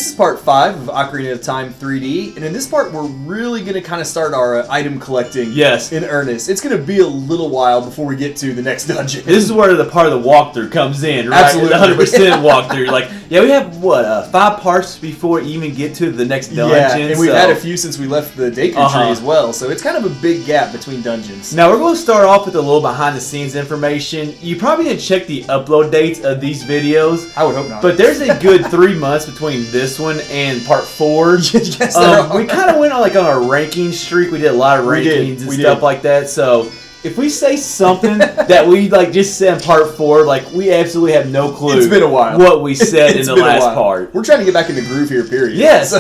this is part 5 of Ocarina of Time 3D, and in this part we're really going to kind of start our item collecting in earnest. It's going to be a little while before we get to the next dungeon. This is where the part of the walkthrough comes in, right? Absolutely. The 100% walkthrough. Like, we have, 5 parts before we even get to the next dungeon? Yeah, and we've had a few since we left the Deku Tree as well, so it's kind of a big gap between dungeons. Now, we're going to start off with a little behind-the-scenes information. You probably didn't check the upload dates of these videos. I would hope not. But there's a good 3 months between this one and part 4. Yes, we kind of went on a ranking streak. We did a lot of rankings and stuff like that. So if we say something that we just said in part 4, we absolutely have no clue. It's been a while. What we said in the last part. We're trying to get back in the groove here. Period. Yes,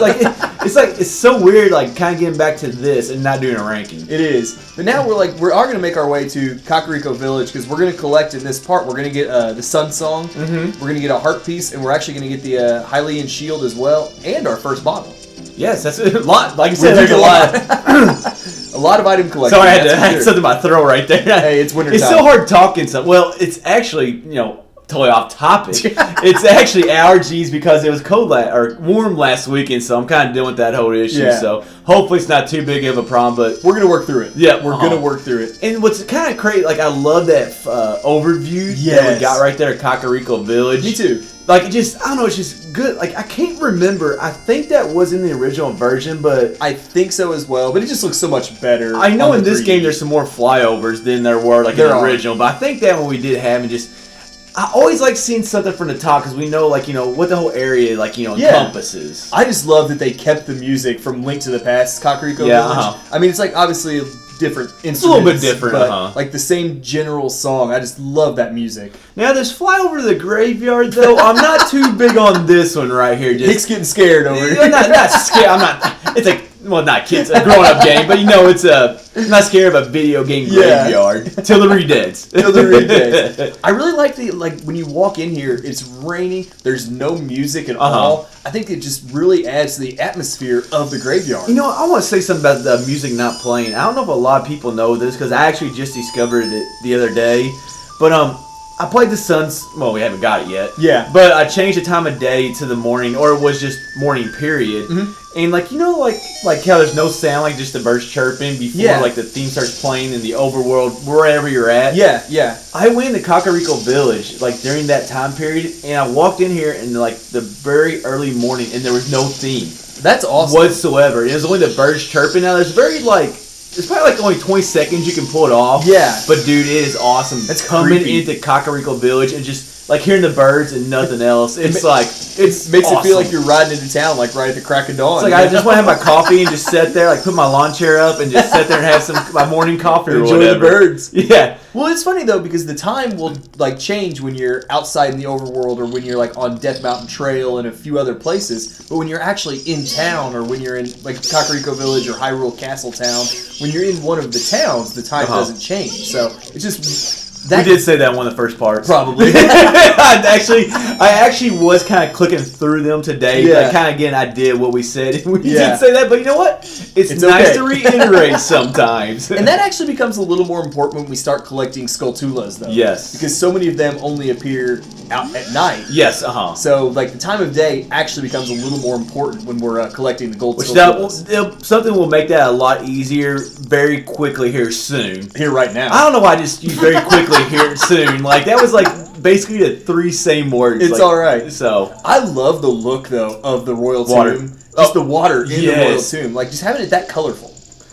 it's so weird. Kind of getting back to this and not doing a ranking. It is. But now we are going to make our way to Kakariko Village because we're going to collect in this part. We're going to get the Sun Song. Mm-hmm. We're going to get a heart piece, and we're actually going to get the Hylian Shield as well, and our first bottle. Yes, that's a lot. Like I said, there's a lot. A lot of item collecting. Sorry, I had something in my throat right there. Hey, it's winter time. It's so hard talking. Well, it's actually, totally off topic. It's actually allergies because it was warm last weekend, so I'm kind of dealing with that whole issue. Yeah. So hopefully it's not too big of a problem, but we're gonna work through it. Yeah, we're gonna work through it. And what's kind of crazy, I love that overview that we got right there at Kakariko Village. Me too. I don't know, it's just good. I can't remember. I think that was in the original version, but I think so as well. But it just looks so much better. I know in this game there's some more flyovers than there were in the original, but I think that one we did have, and I always like seeing something from the top because we know, what the whole area, encompasses. I just love that they kept the music from Link to the Past, Kakariko Village. I mean, it's obviously different instruments. It's a little bit different, but the same general song. I just love that music. Now, this fly over the graveyard, though, I'm not too big on this one right here. Nick's getting scared over it. I'm not scared. I'm not. It's not kids, a grown-up game, but I'm not scared of a video game graveyard. Till the Redeads. Till the Redeads. I really like when you walk in here, it's rainy, there's no music at all. I think it just really adds to the atmosphere of the graveyard. I want to say something about the music not playing. I don't know if a lot of people know this, because I actually just discovered it the other day, but I played the Suns. Well, we haven't got it yet. Yeah. But I changed the time of day to the morning, or it was just morning period. Mm-hmm. And how there's no sound, just the birds chirping before the theme starts playing in the overworld, wherever you're at. Yeah, yeah. I went to Kakariko Village during that time period, and I walked in here in the very early morning, and there was no theme. That's awesome. Whatsoever. It was only the birds chirping. Now there's it's probably only 20 seconds you can pull it off. Yeah. But dude, it is awesome. It's coming creepy. into Kakariko Village and just hearing the birds and nothing else. It makes awesome. It feel like you're riding into town right at the crack of dawn. It's I just want to have my coffee and just sit there, put my lawn chair up and just sit there and have my morning coffee or enjoy whatever. The birds. Yeah. Well, it's funny though because the time will change when you're outside in the overworld or when you're on Death Mountain Trail and a few other places. But when you're actually in town or when you're in Kakariko Village or Hyrule Castle Town, when you're in one of the towns, the time doesn't change. So it's just. We did say that in one of the first parts. Probably. I actually was kind of clicking through them today. Yeah. Again, I did what we said. We did say that, but you know what? It's nice to reiterate sometimes. And that actually becomes a little more important when we start collecting Skulltulas, though. Yes. Because so many of them only appear out at night. Yes, So, the time of day actually becomes a little more important when we're collecting the gold Skulltulas. Something will make that a lot easier very quickly here soon. Here right now. I don't know why I just used very quickly here soon. That was basically the 3 same words. It's alright. So I love the look though of the Royal Tomb. Just the water in the Royal Tomb. Just having it that colorful.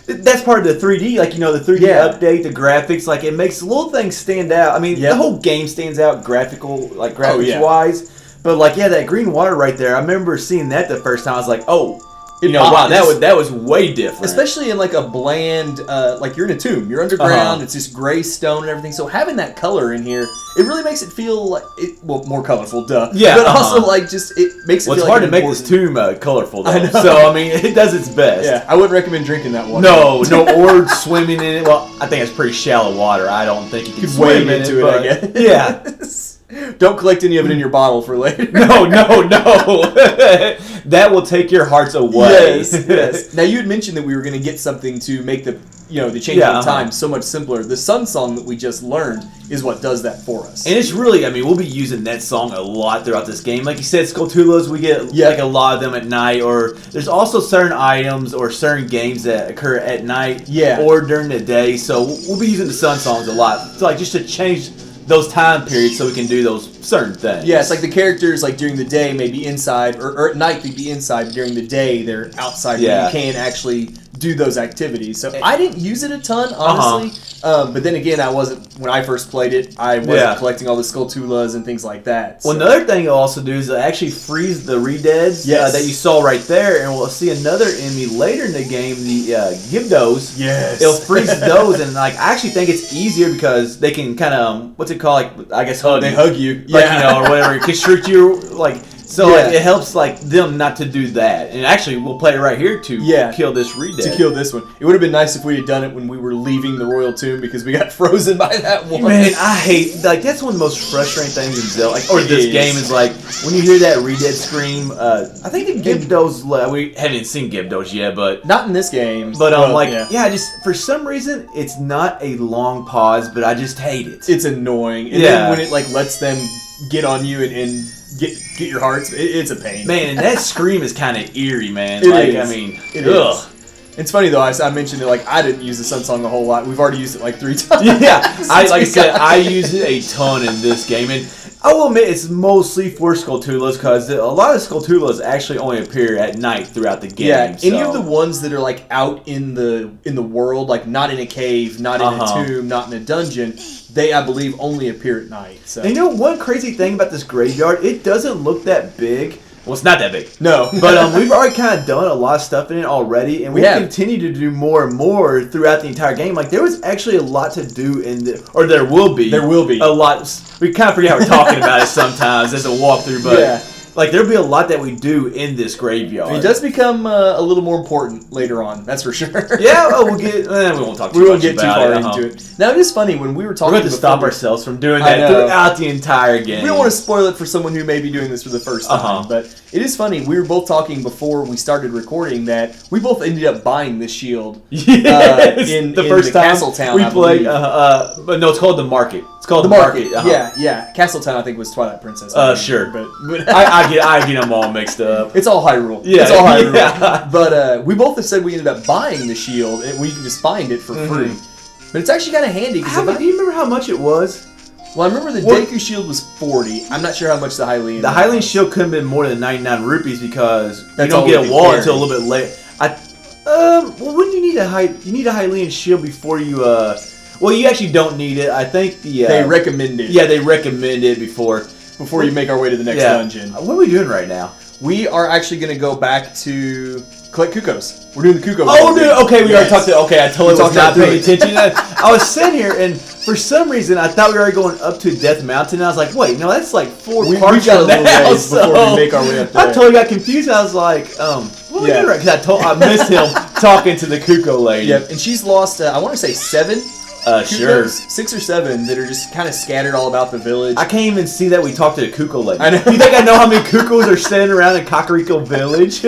That's part of the 3D, the 3D update, the graphics, it makes little things stand out. I mean, the whole game stands out graphics wise. But that green water right there, I remember seeing that the first time. I was like, oh, wow, that was way different. Especially in a bland, you're in a tomb, you're underground, it's just gray stone and everything. So having that color in here, it really makes it feel more colorful, duh. Yeah. But also it makes it feel it's hard to make this tomb colorful though. I know. So I mean, it does its best. Yeah, I wouldn't recommend drinking that water. No, or swimming in it. Well, I think it's pretty shallow water. I don't think you can swim into it. I guess. Yeah. Don't collect any of it in your bottle for later. No. That will take your hearts away. Yes. Now, you had mentioned that we were going to get something to make the the changing of time so much simpler. The Sun Song that we just learned is what does that for us. And it's really, we'll be using that song a lot throughout this game. Like you said, Skulltulas, we get like a lot of them at night, or there's also certain items or certain games that occur at night or during the day. So we'll be using the Sun Songs a lot, so, like, just to change those time periods so we can do those certain things. Yeah, it's like the characters, like, during the day may be inside, or at night they'd be inside. During the day they're outside where you can actually do those activities. So I didn't use it a ton, honestly. But then again, when I first played it, I wasn't collecting all the Skulltulas and things like that. So. Well, another thing it'll also do is it'll actually freeze the Redeads that you saw right there, and we'll see another enemy later in the game, the Gibdos. Yes. It'll freeze those, and like I actually think it's easier because they can kind of, what's it called, like, I guess hug They hug you. Like, or whatever, constrict you, like... So like, it helps like them not to do that, and actually we'll play it right here to kill this Redead. To kill this one, it would have been nice if we had done it when we were leaving the Royal Tomb because we got frozen by that one. Man, I hate that's one of the most frustrating things in Zelda, or this game is like when you hear that Redead scream. I think the Gibdos. We haven't seen Gibdos yet, but not in this game. But just for some reason it's not a long pause, but I just hate it. It's annoying, and then when it like lets them get on you and get your hearts, it's a pain. Man, and that scream is kind of eerie, man. It is. It's funny though. I mentioned it like I didn't use the Sun Song a whole lot. We've already used it like 3 times. Yeah, like I said, I use it a ton in this game, and I will admit it's mostly for Skulltulas because a lot of Skulltulas actually only appear at night throughout the game. Yeah, any of the ones that are like out in the world, like not in a cave, not in a tomb, not in a dungeon. They, I believe, only appear at night. So. And you know one crazy thing about this graveyard? It doesn't look that big. Well, it's not that big. No. But we've already kind of done a lot of stuff in it already, and we continue to do more and more throughout the entire game. Like, there was actually a lot to do there will be. There will be. A lot. We kind of forget how we're talking about it sometimes as a walkthrough, but... Like, there'll be a lot that we do in this graveyard. It does become a little more important later on, that's for sure. We'll get... we won't talk too much about it. We won't get too far into it. Now, it is funny, when we were talking... We're going to stop ourselves from doing that throughout the entire game. We don't want to spoil it for someone who may be doing this for the first time, but it is funny. We were both talking before we started recording that we both ended up buying this shield in the first Castle Town, we played. But no, it's called the Market. It's called the Market. Yeah. Castle Town, I think, was Twilight Princess. Sure. But I get them all mixed up. It's all Hyrule. Yeah. It's all Hyrule. Yeah. But we both have said we ended up buying the shield, and we can just find it for free. But it's actually kind of handy. Do you remember how much it was? Well, I remember the Deku Shield was 40. I'm not sure how much the Hylian. The Hylian Shield couldn't have been more than 99 rupees because you don't get a wall until a little bit late. Well, when you need you need a Hylian Shield before you well, you actually don't need it. I think they recommend it. Yeah, they recommend it before you make our way to the next dungeon. What are we doing right now? We are actually going to go back to collect cuccos. We're doing the cucco. Oh, dude. Okay, we already talked to. Okay, I totally was not paying attention. I was sitting here, and for some reason, I thought we were going up to Death Mountain. And I was like, wait, no, that's like 4 parts got a from little ways before we make our way up there. I totally got confused. I was like, what are we doing right? Because I missed him talking to the Cucco Lady. Yep, and she's lost, I want to say 7. Sure. 6 or 7 that are just kind of scattered all about the village. I can't even see that we talked to the Cucco Lady. I know. You think I know how many cuccos are standing around in Kakariko Village?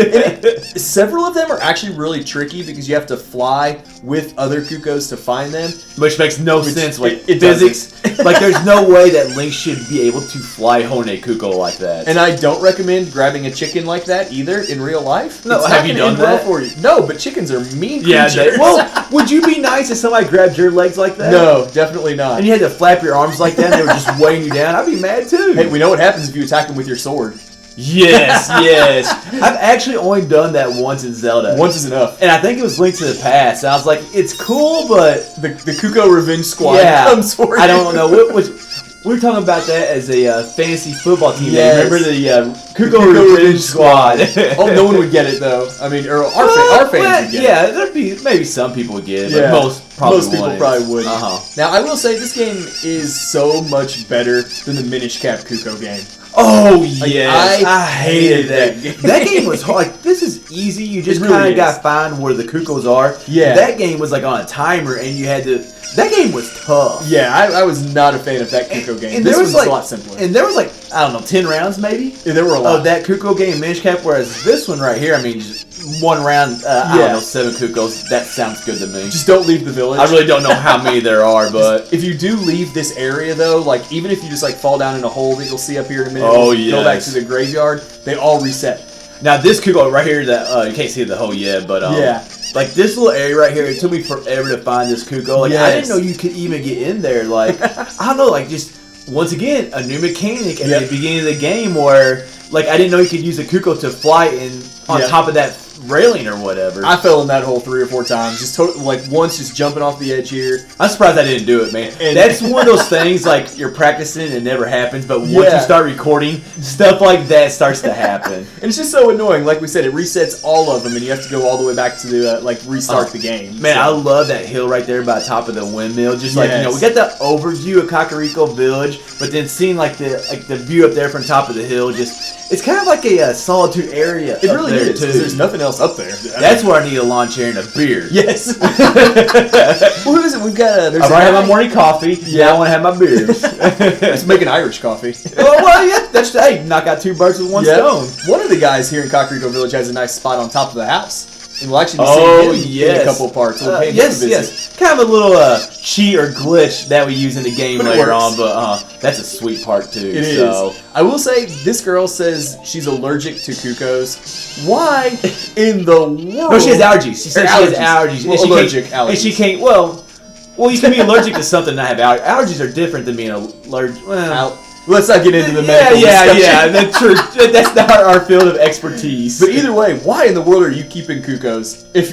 Several of them are actually really tricky because you have to fly with other cuccos to find them. Which makes no sense. Like, it physics. Like, there's no way that Link should be able to fly Hone Cucco like that. And I don't recommend grabbing a chicken like that either in real life. No, have you done that? For you. No, but chickens are mean creatures. Yeah, well, would you be nice if somebody grabbed your legs like that? No, definitely not. And you had to flap your arms like that and they were just weighing you down? I'd be mad too. Hey, we know what happens if you attack them with your sword. Yes. I've actually only done that once in Zelda. Once is enough. And I think it was Link to the Past. And I was like, it's cool, but... The Cucco Revenge Squad comes for you. I don't know. We were talking about that as a fantasy football team. Yes. Remember the Cucco Revenge Squad? No one would get it, though. I mean, or our fans would get it. Yeah, there'd be maybe some people would get it, but most people probably wouldn't. Now, I will say this game is so much better than the Minish Cap Cucco game. Oh, yes. I hated that game. That game was hard. Like, this is easy. You just kind of got to find where the cuccos are. Yeah. That game was like on a timer, and you had to... That game was tough. Yeah, I was not a fan of that Cucco game. And this was a lot simpler. And there was like, I don't know, 10 rounds maybe? Yeah, there were a lot. Of that Cucco game, Minish Cap, whereas this one right here, I mean, one round, I don't know, 7 cuccos. That sounds good to me. Just don't leave the village. I really don't know how many there are, but if you do leave this area though, like even if you just like fall down in a hole that you'll see up here in a minute, go back to the graveyard, they all reset. Now this cucco right here, that you can't see the hole yet, but like this little area right here, it took me forever to find this cucco. Like I didn't know you could even get in there. Like I don't know, like just once again a new mechanic at the beginning of the game where like I didn't know you could use a cucco to fly on top of that railing or whatever. I fell in that hole 3 or 4 times. Just like once, just jumping off the edge here. I'm surprised I didn't do it, man. And that's one of those things like you're practicing and it never happens, but once you start recording, stuff like that starts to happen. And it's just so annoying. Like we said, it resets all of them, and you have to go all the way back to the like restart the game. Man, I love that hill right there by the top of the windmill. Just like we got the overview of Kakariko Village, but then seeing like the view up there from top of the hill, just it's kind of like a solitude area. It really is. Too. There's nothing else up there. That's where I need a lawn chair and a beer. Yes. Well, who is it? We've got. I've already had my morning coffee. Yeah, I want to have my beers. Let's make an Irish coffee. well, yeah, that's knock out 2 birds with one stone. One of the guys here in Kakariko Village has a nice spot on top of the house. And we'll actually be seeing him in a couple of parts. We'll pay him a visit. Kind of a little cheat or glitch that we use in the game later on, but that's a sweet part too. It is. I will say, this girl says she's allergic to cuccos. Why in the world? No, she has allergies. She says she has allergies. Well, allergies. And she can't, well, you can be allergic to something and not have allergies. Allergies are different than being allergic. Well, let's not get into the medical discussion. Yeah, that's true. That's not our field of expertise. But either way, why in the world are you keeping cuccos if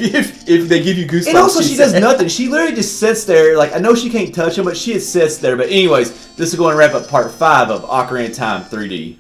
they give you goosebumps? And also, she does nothing. She literally just sits there. Like, I know she can't touch them, but she just sits there. But anyways, this is going to wrap up part 5 of Ocarina of Time 3D.